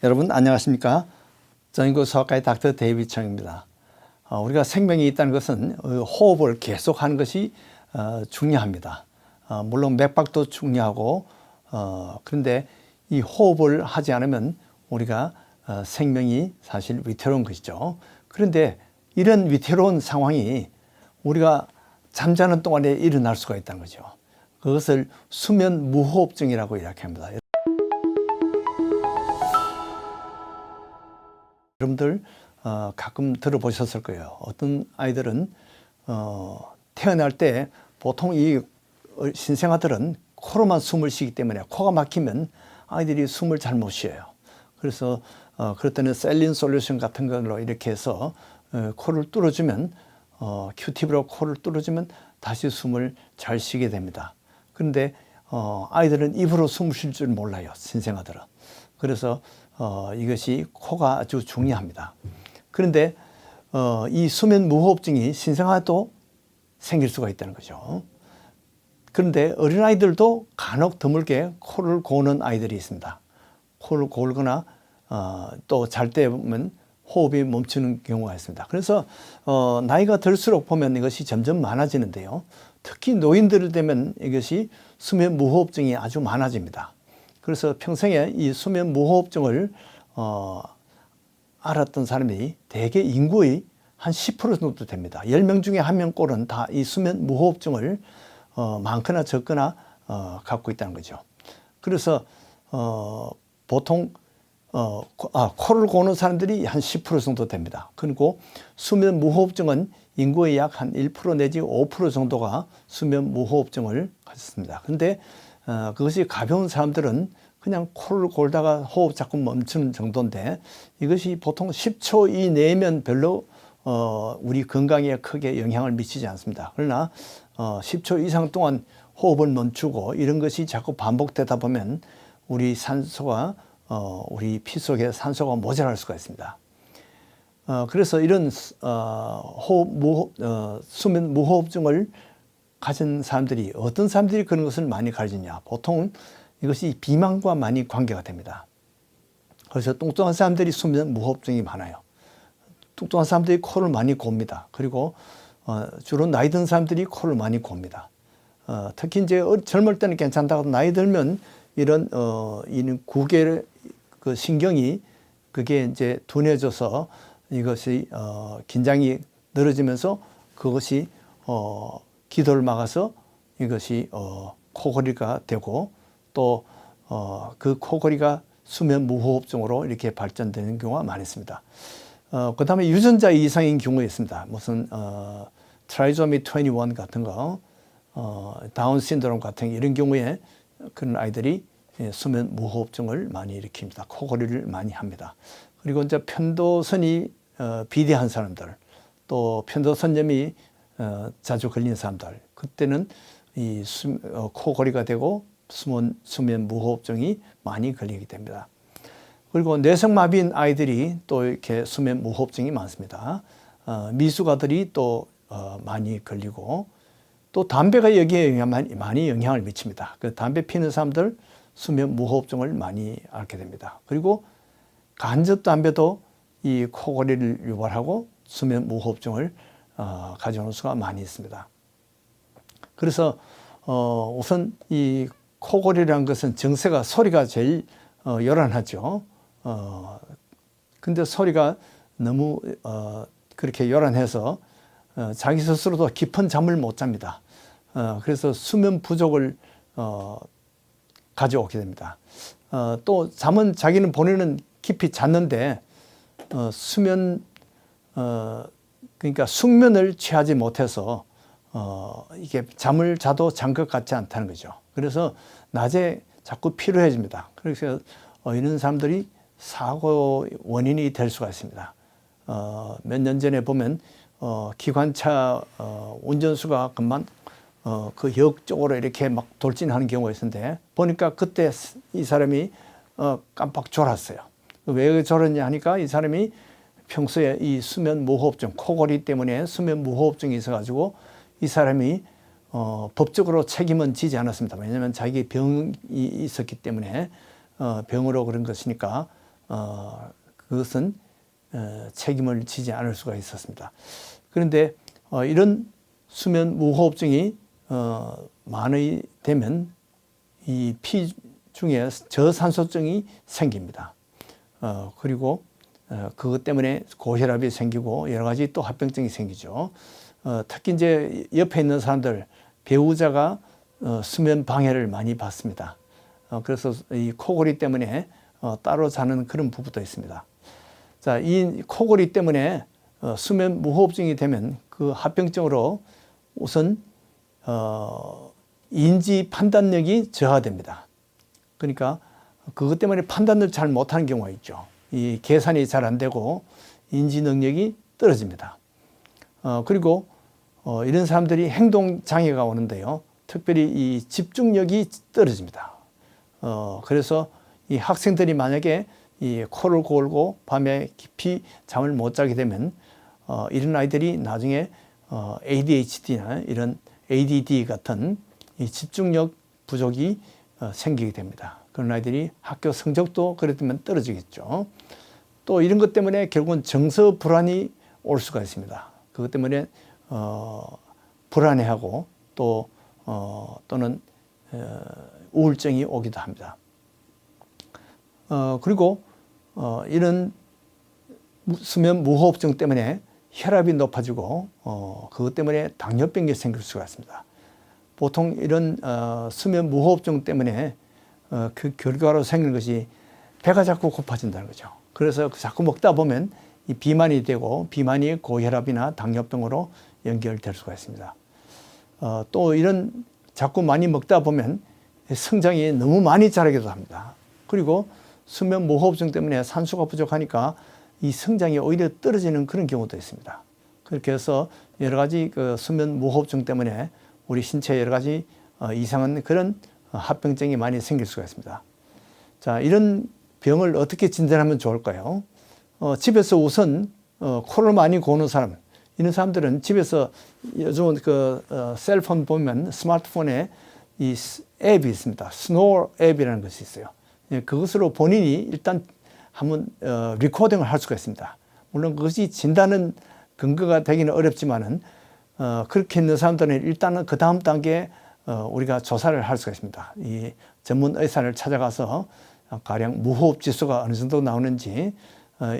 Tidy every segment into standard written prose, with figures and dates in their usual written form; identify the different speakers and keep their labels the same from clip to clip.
Speaker 1: 여러분 안녕하십니까? 전인구 수학과의 닥터 데이비드 청입니다. 우리가 생명이 있다는 것은 호흡을 계속하는 것이 중요합니다. 물론 맥박도 중요하고 그런데 이 호흡을 하지 않으면 우리가 생명이 사실 위태로운 것이죠. 그런데 이런 위태로운 상황이 우리가 잠자는 동안에 일어날 수가 있다는 거죠. 그것을 수면 무호흡증이라고 이야기합니다. 여러분들 가끔 들어보셨을 거예요. 어떤 아이들은 태어날 때 보통 이 신생아들은 코로만 숨을 쉬기 때문에 코가 막히면 아이들이 숨을 잘 못 쉬어요. 그래서 그럴 때는 셀린 솔루션 같은 걸로 이렇게 해서 코를 뚫어주면 큐팁으로 코를 뚫어주면 다시 숨을 잘 쉬게 됩니다. 그런데 아이들은 입으로 숨을 쉴 줄 몰라요. 신생아들은. 그래서 이것이 코가 아주 중요합니다. 그런데 이 수면 무호흡증이 신생아도 생길 수가 있다는 거죠. 그런데 어린아이들도 간혹 드물게 코를 고는 아이들이 있습니다. 코를 골거나 또 잘 때 보면 호흡이 멈추는 경우가 있습니다. 그래서 나이가 들수록 보면 이것이 점점 많아지는데요. 특히 노인들 되면 이것이 수면 무호흡증이 아주 많아집니다. 그래서 평생에 이 수면 무호흡증을 알았던 사람이 대개 인구의 한 10% 정도 됩니다. 10명 중에 1명 꼴은 다 이 수면 무호흡증을 많거나 적거나 갖고 있다는 거죠. 그래서 보통 코를 고는 사람들이 한 10% 정도 됩니다. 그리고 수면 무호흡증은 인구의 약 한 1% 내지 5% 정도가 수면 무호흡증을 가졌습니다. 그런데 그것이 가벼운 사람들은 그냥 코를 골다가 호흡 자꾸 멈추는 정도인데 이것이 보통 10초 이내면 별로 우리 건강에 크게 영향을 미치지 않습니다. 그러나 10초 이상 동안 호흡을 멈추고 이런 것이 자꾸 반복되다 보면 우리 산소가 우리 피 속에 산소가 모자랄 수가 있습니다. 그래서 이런 수면 무호흡증을 가진 사람들이 어떤 사람들이 그런 것을 많이 가지냐. 보통 이것이 비만과 많이 관계가 됩니다. 그래서 뚱뚱한 사람들이 수면 무호흡증이 많아요. 뚱뚱한 사람들이 코를 많이 곱니다. 그리고 주로 나이 든 사람들이 코를 많이 곱니다. 특히 이제 젊을 때는 괜찮다고 나이 들면 이런 구개 그 신경이 그게 이제 둔해져서 이것이 긴장이 늘어지면서 그것이 기도를 막아서 이것이 코골이가 되고 또 그 코골이가 수면 무호흡증으로 이렇게 발전되는 경우가 많이 있습니다. 그 다음에 유전자 이상인 경우가 있습니다. 무슨 트라이소미 21 같은 거, 다운 신드롬 같은 이런 경우에 그런 아이들이 수면 무호흡증을 많이 일으킵니다. 코골이를 많이 합니다. 그리고 이제 편도선이 비대한 사람들, 또 편도선염이 자주 걸리는 사람들, 그때는 이 코골이가 되고 수면 무호흡증이 많이 걸리게 됩니다. 그리고 뇌성마비인 아이들이 또 이렇게 수면 무호흡증이 많습니다. 미숙아들이 또 많이 걸리고 또 담배가 여기에 많이 영향을 미칩니다. 그 담배 피는 사람들 수면 무호흡증을 많이 앓게 됩니다. 그리고 간접 담배도 이 코골이를 유발하고 수면 무호흡증을 가져오는 수가 많이 있습니다. 그래서 우선 이 코골이라는 것은 정세가 소리가 제일 요란하죠. 근데 소리가 너무 그렇게 요란해서 자기 스스로도 깊은 잠을 못 잡니다. 그래서 수면 부족을 가져오게 됩니다. 또 잠은 자기는 본인은 깊이 잤는데 그러니까 숙면을 취하지 못해서 이게 잠을 자도 잔 것 같지 않다는 거죠. 그래서 낮에 자꾸 피로해집니다. 그래서 이런 사람들이 사고 원인이 될 수가 있습니다. 몇 년 전에 보면 기관차 운전수가 금방 그 역 쪽으로 이렇게 막 돌진하는 경우가 있었는데 보니까 그때 이 사람이 깜빡 졸았어요. 왜 졸았냐 하니까 이 사람이 평소에 이 수면 무호흡증, 코골이 때문에 수면 무호흡증이 있어가지고 이 사람이 법적으로 책임은 지지 않았습니다. 왜냐하면 자기 병이 있었기 때문에 병으로 그런 것이니까 그것은 책임을 지지 않을 수가 있었습니다. 그런데 이런 수면 무호흡증이 많이 되면 이 피 중에 저산소증이 생깁니다. 그리고 그것 때문에 고혈압이 생기고 여러 가지 또 합병증이 생기죠. 특히 이제 옆에 있는 사람들, 배우자가 수면 방해를 많이 받습니다. 그래서 이 코골이 때문에 따로 자는 그런 부부도 있습니다. 자, 이 코골이 때문에 수면 무호흡증이 되면 그 합병증으로 우선 인지 판단력이 저하됩니다. 그러니까 그것 때문에 판단을 잘 못하는 경우가 있죠. 이 계산이 잘 안 되고 인지 능력이 떨어집니다. 그리고 이런 사람들이 행동 장애가 오는데요. 특별히 이 집중력이 떨어집니다. 그래서 이 학생들이 만약에 이 코를 골고 밤에 깊이 잠을 못 자게 되면 이런 아이들이 나중에 ADHD나 이런 ADD 같은 이 집중력 부족이 생기게 됩니다. 그런 아이들이 학교 성적도 그렇다면 떨어지겠죠. 또 이런 것 때문에 결국은 정서 불안이 올 수가 있습니다. 그것 때문에 불안해하고 또 또는 우울증이 오기도 합니다. 그리고 이런 수면 무호흡증 때문에 혈압이 높아지고 그것 때문에 당뇨병이 생길 수가 있습니다. 보통 이런 수면 무호흡증 때문에 그 결과로 생기는 것이 배가 자꾸 고파진다는 거죠. 그래서 자꾸 먹다 보면 이 비만이 되고 비만이 고혈압이나 당뇨병으로 연결될 수가 있습니다. 또 이런 자꾸 많이 먹다 보면 성장이 너무 많이 자라기도 합니다. 그리고 수면 무호흡증 때문에 산소가 부족하니까 이 성장이 오히려 떨어지는 그런 경우도 있습니다. 그렇게 해서 여러 가지 그 수면 무호흡증 때문에 우리 신체에 여러 가지 이상한 그런 합병증이 많이 생길 수가 있습니다. 자, 이런 병을 어떻게 진단하면 좋을까요? 집에서 우선 코를 많이 고는 사람, 이런 사람들은 집에서 요즘 그 셀폰 보면 스마트폰에 이 앱이 있습니다. 스노어 앱이라는 것이 있어요. 그것으로 본인이 일단 한번 리코딩을 할 수가 있습니다. 물론 그것이 진단은 근거가 되기는 어렵지만은 그렇게 있는 사람들은 일단은 그 다음 단계에 우리가 조사를 할 수가 있습니다. 이 전문 의사를 찾아가서 가령 무호흡 지수가 어느 정도 나오는지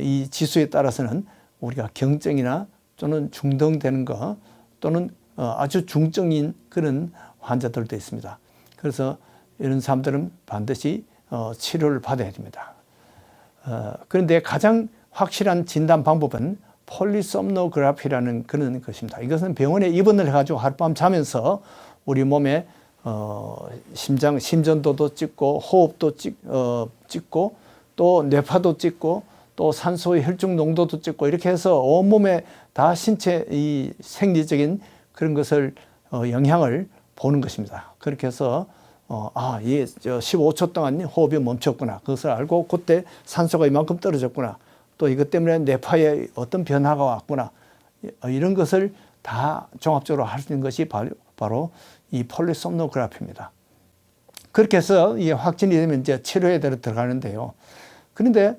Speaker 1: 이 지수에 따라서는 우리가 경증이나 또는 중등되는 거 또는 아주 중증인 그런 환자들도 있습니다. 그래서 이런 사람들은 반드시 치료를 받아야 됩니다. 그런데 가장 확실한 진단 방법은 폴리솜노그래피라는 그런 것입니다. 이것은 병원에 입원을 해가지고 하룻밤 자면서 우리 몸에 심전도도 찍고 호흡도 찍고 또 뇌파도 찍고 또 산소의 혈중 농도도 찍고 이렇게 해서 온몸에 다 신체 이 생리적인 그런 것을 영향을 보는 것입니다. 그렇게 해서 얘 15초 동안 호흡이 멈췄구나. 그것을 알고 그때 산소가 이만큼 떨어졌구나. 또 이것 때문에 뇌파에 어떤 변화가 왔구나. 이런 것을 다 종합적으로 할 수 있는 것이 바로 이 폴리솜노그래피입니다. 그렇게 해서 이게 확진이 되면 이제 치료에 들어가는데요. 그런데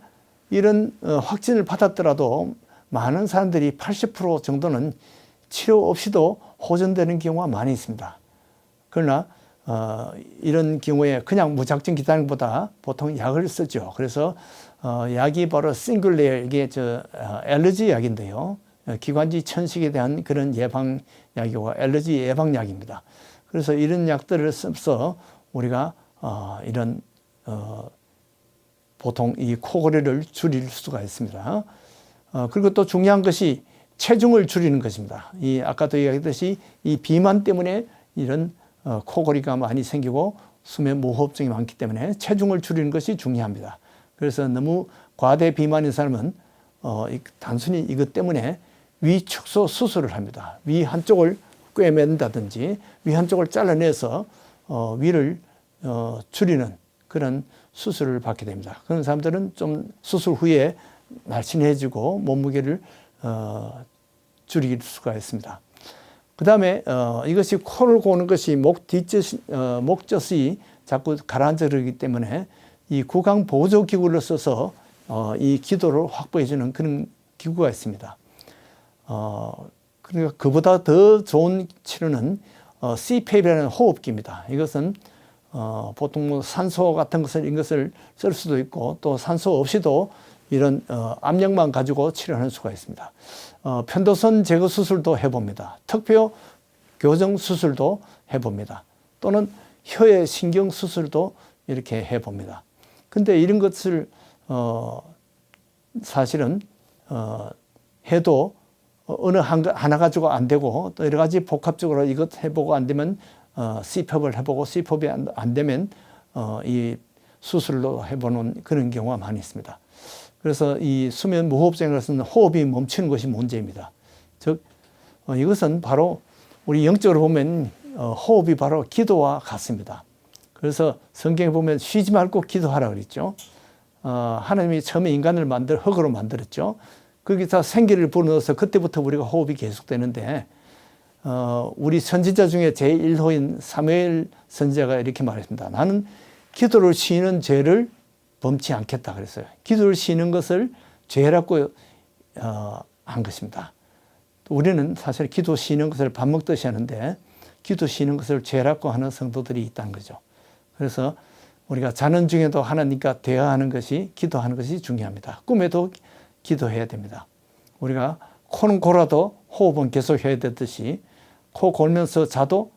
Speaker 1: 이런 확진을 받았더라도 많은 사람들이 80% 정도는 치료 없이도 호전되는 경우가 많이 있습니다. 그러나 이런 경우에 그냥 무작정 기다리는 것보다 보통 약을 쓰죠. 그래서 약이 바로 싱글레어, 이게 알러지 약인데요. 기관지 천식에 대한 그런 예방약이고 알러지 예방약입니다. 그래서 이런 약들을 써서 우리가 이런 보통 이 코골이를 줄일 수가 있습니다. 그리고 또 중요한 것이 체중을 줄이는 것입니다. 이 아까도 얘기했듯이 이 비만 때문에 이런 코골이가 많이 생기고 수면 무호흡증이 많기 때문에 체중을 줄이는 것이 중요합니다. 그래서 너무 과대 비만인 사람은 단순히 이것 때문에 위 축소 수술을 합니다. 위 한쪽을 꿰맨다든지 위 한쪽을 잘라내서 위를 줄이는 그런 수술을 받게 됩니다. 그런 사람들은 좀 수술 후에 날씬해지고 몸무게를 줄일 수가 있습니다. 그 다음에 이것이 코를 고는 것이 목젖이 자꾸 가라앉아 그러기 때문에 이 구강 보조 기구를 써서 이 기도를 확보해 주는 그런 기구가 있습니다. 그러니까 그보다 더 좋은 치료는 CPAP이라는 호흡기입니다. 이것은 보통 뭐 산소 같은 이것을 쓸 수도 있고 또 산소 없이도 이런 압력만 가지고 치료하는 수가 있습니다. 편도선 제거 수술도 해봅니다. 특표 교정 수술도 해봅니다. 또는 혀의 신경 수술도 이렇게 해봅니다. 근데 이런 것을 사실은 해도 어느 하나 가지고 안 되고 또 여러 가지 복합적으로 이것 해보고 안 되면 CPAP을 해보고 CPAP이 안 되면 이 수술로 해보는 그런 경우가 많이 있습니다. 그래서 이 수면 무호흡증인 것은 호흡이 멈추는 것이 문제입니다. 즉 이것은 바로 우리 영적으로 보면 호흡이 바로 기도와 같습니다. 그래서 성경에 보면 쉬지 말고 기도하라 그랬죠. 하나님이 처음에 인간을 흙으로 만들었죠. 거기서 생기를 불어넣어서 그때부터 우리가 호흡이 계속되는데 우리 선지자 중에 제1호인 사무엘 선지자가 이렇게 말했습니다. 나는 기도를 쉬는 죄를 범치 않겠다 그랬어요. 기도를 쉬는 것을 죄라고 한 것입니다. 우리는 사실 기도 쉬는 것을 밥 먹듯이 하는데 기도 쉬는 것을 죄라고 하는 성도들이 있다는 거죠. 그래서 우리가 자는 중에도 하나님과 대화하는 것이 기도하는 것이 중요합니다. 꿈에도 기도해야 됩니다. 우리가 코는 골아도 호흡은 계속 해야 되듯이 코 골면서 자도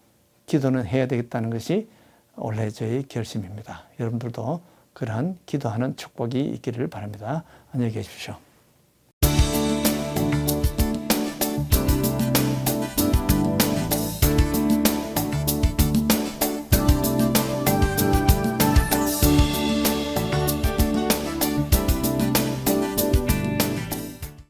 Speaker 1: 기도는 해야 되겠다는 것이 원래 저의 결심입니다. 여러분들도 그러한 기도하는 축복이 있기를 바랍니다. 안녕히 계십시오.